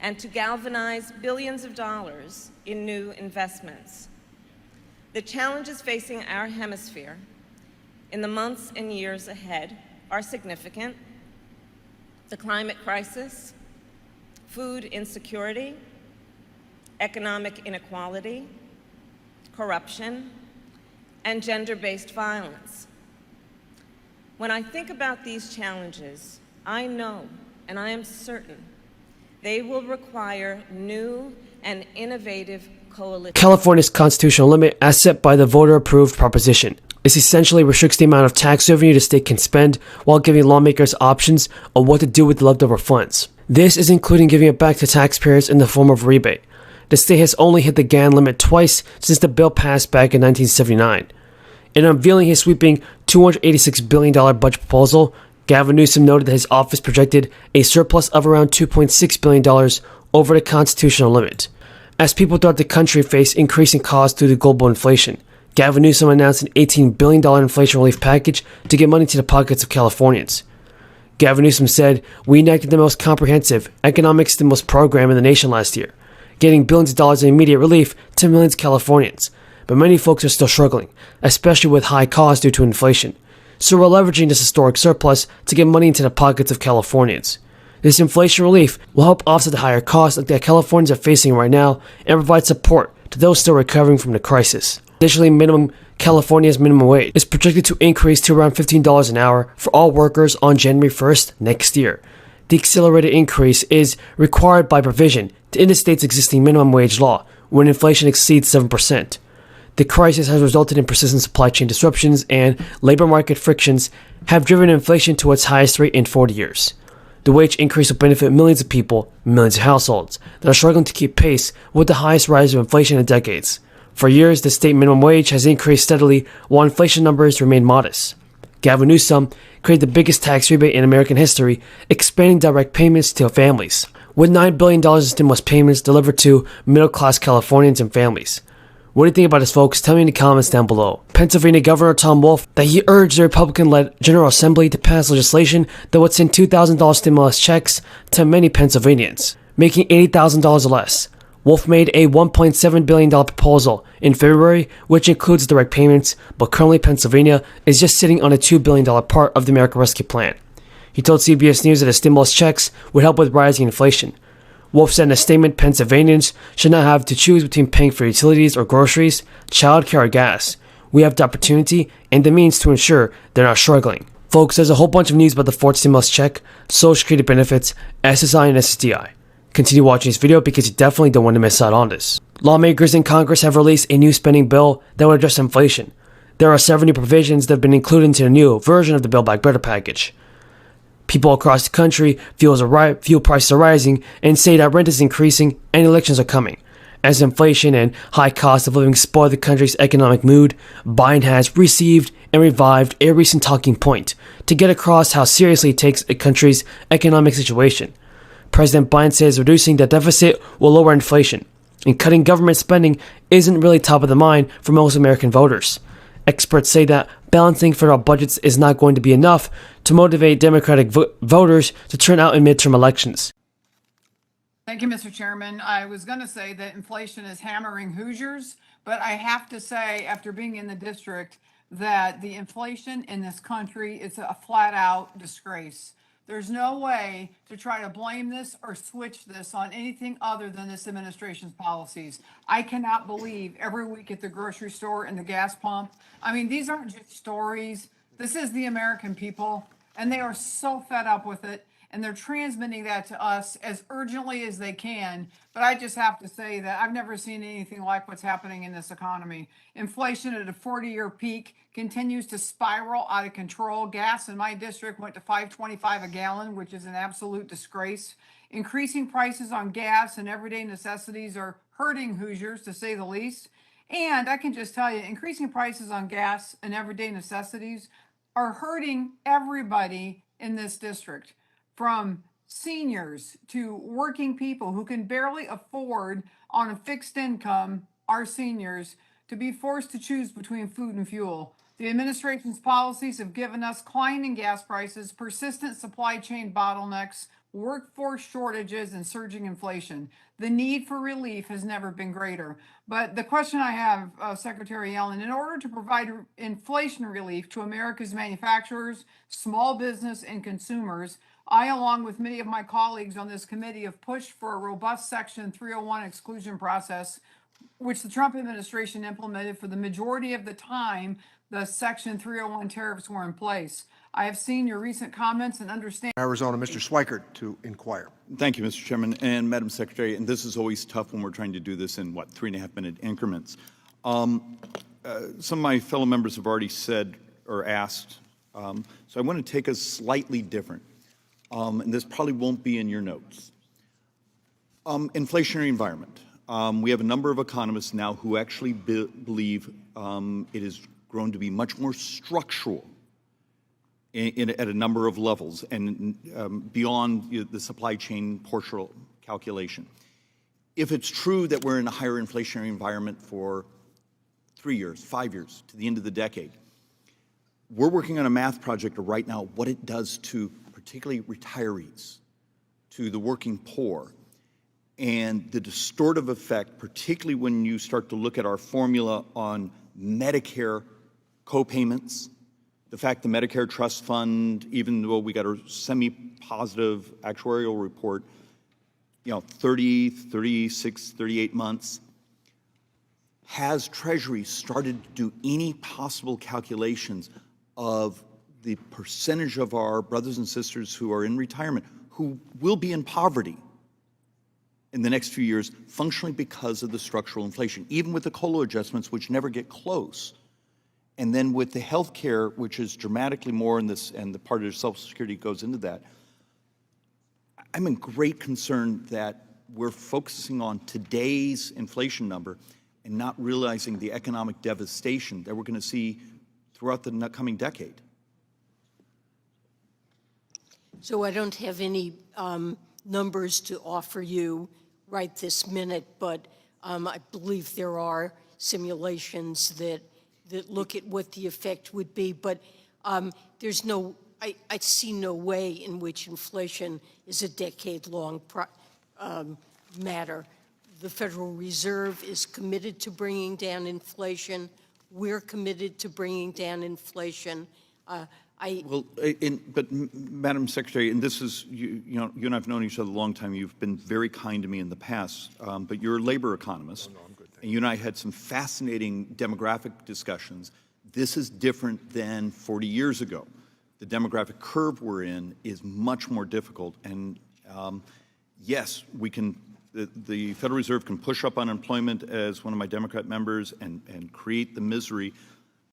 and to galvanize billions of dollars in new investments. The challenges facing our hemisphere in the months and years ahead are significant. The climate crisis, food insecurity, economic inequality, corruption, and gender-based violence. When I think about these challenges, I know, and I am certain, they will require new and innovative coalitions. California's constitutional limit, as set by the voter-approved proposition, this essentially restricts the amount of tax revenue the state can spend while giving lawmakers options on what to do with the leftover funds. This is including giving it back to taxpayers in the form of rebate. The state has only hit the GAN limit twice since the bill passed back in 1979. In unveiling his sweeping $286 billion budget proposal, Gavin Newsom noted that his office projected a surplus of around $2.6 billion over the constitutional limit. As people throughout the country face increasing costs due to global inflation, Gavin Newsom announced an $18 billion inflation relief package to get money to the pockets of Californians. Gavin Newsom said, "We enacted the most comprehensive economic stimulus program in the nation last year, getting billions of dollars in immediate relief to millions of Californians. But many folks are still struggling, especially with high costs due to inflation. So we're leveraging this historic surplus to get money into the pockets of Californians. This inflation relief will help offset the higher costs that Californians are facing right now and provide support to those still recovering from the crisis." Additionally, California's minimum wage is projected to increase to around $15 an hour for all workers on January 1st next year. The accelerated increase is required by provision in the state's existing minimum wage law when inflation exceeds 7%. The crisis has resulted in persistent supply chain disruptions, and labor market frictions have driven inflation to its highest rate in 40 years. The wage increase will benefit millions of people, millions of households that are struggling to keep pace with the highest rise of inflation in decades. For years, the state minimum wage has increased steadily while inflation numbers remain modest. Gavin Newsom created the biggest tax rebate in American history, expanding direct payments to families, with $9 billion in stimulus payments delivered to middle-class Californians and families. What do you think about this, folks? Tell me in the comments down below. Pennsylvania Governor Tom Wolf that he urged the Republican-led General Assembly to pass legislation that would send $2,000 stimulus checks to many Pennsylvanians, making $80,000 or less. Wolf made a $1.7 billion proposal in February, which includes direct payments, but currently Pennsylvania is just sitting on a $2 billion part of the American Rescue Plan. He told CBS News that the stimulus checks would help with rising inflation. Wolf said in a statement Pennsylvanians should not have to choose between paying for utilities or groceries, childcare or gas. We have the opportunity and the means to ensure they're not struggling. Folks, there's a whole bunch of news about the fourth stimulus check, Social Security benefits, SSI and SSDI. Continue watching this video because you definitely don't want to miss out on this. Lawmakers in Congress have released a new spending bill that will address inflation. There are several new provisions that have been included into the new version of the Build Back Better package. People across the country feel prices are rising and say that rent is increasing and elections are coming. As inflation and high cost of living spoil the country's economic mood, Biden has received and revived a recent talking point to get across how seriously he takes the country's economic situation. President Biden says reducing the deficit will lower inflation, and cutting government spending isn't really top of the mind for most American voters. Experts say that balancing federal budgets is not going to be enough to motivate Democratic voters to turn out in midterm elections. Thank you, Mr. Chairman. I was going to say that inflation is hammering Hoosiers, but I have to say, after being in the district, that the inflation in this country is a flat-out disgrace. There's no way to try to blame this or switch this on anything other than this administration's policies. I cannot believe every week at the grocery store and the gas pump. I mean, these aren't just stories. This is the American people, and they are so fed up with it, and they're transmitting that to us as urgently as they can. But I just have to say that I've never seen anything like what's happening in this economy. Inflation at a 40-year peak continues to spiral out of control. Gas in my district went to $5.25 a gallon, which is an absolute disgrace. Increasing prices on gas and everyday necessities are hurting Hoosiers, to say the least. And I can just tell you, increasing prices on gas and everyday necessities are hurting everybody in this district, from seniors to working people who can barely afford, on a fixed income, our seniors, to be forced to choose between food and fuel. The administration's policies have given us climbing gas prices, persistent supply chain bottlenecks, workforce shortages, and surging inflation. The need for relief has never been greater. But the question I have, Secretary Yellen, in order to provide inflation relief to America's manufacturers, small business, and consumers, I, along with many of my colleagues on this committee, have pushed for a robust Section 301 exclusion process, which the Trump administration implemented for the majority of the time the Section 301 tariffs were in place. I have seen your recent comments and understand. Arizona, Mr. Schweikert to inquire. Thank you, Mr. Chairman and Madam Secretary. And this is always tough when we're trying to do this in, 3.5-minute increments. Some of my fellow members have already said or asked, so I want to take a slightly different, and this probably won't be in your notes. Inflationary environment. We have a number of economists now who actually believe it has grown to be much more structural at a number of levels and beyond the supply chain portion calculation. If it's true that we're in a higher inflationary environment for 3 years, 5 years, to the end of the decade, we're working on a math project right now, what it does to particularly retirees, to the working poor, and the distortive effect, particularly when you start to look at our formula on Medicare co-payments, the fact the Medicare Trust Fund, even though we got a semi-positive actuarial report, 30, 36, 38 months, has Treasury started to do any possible calculations of the percentage of our brothers and sisters who are in retirement, who will be in poverty in the next few years, functionally because of the structural inflation, even with the COLA adjustments, which never get close. And then with the health care, which is dramatically more in this, and the part of Social Security goes into that, I'm in great concern that we're focusing on today's inflation number and not realizing the economic devastation that we're going to see throughout the coming decade. So I don't have any numbers to offer you right this minute, but I believe there are simulations that look at what the effect would be. But there's no, I see no way in which inflation is a decade-long matter. The Federal Reserve is committed to bringing down inflation. We're committed to bringing down inflation. But Madam Secretary, and this is, you and I have known each other a long time. You've been very kind to me in the past, but you're a labor economist. Oh, no, I'm good, and you and I had some fascinating demographic discussions. This is different than 40 years ago. The demographic curve we're in is much more difficult. And yes, we can, the Federal Reserve can push up unemployment, as one of my Democrat members, and create the misery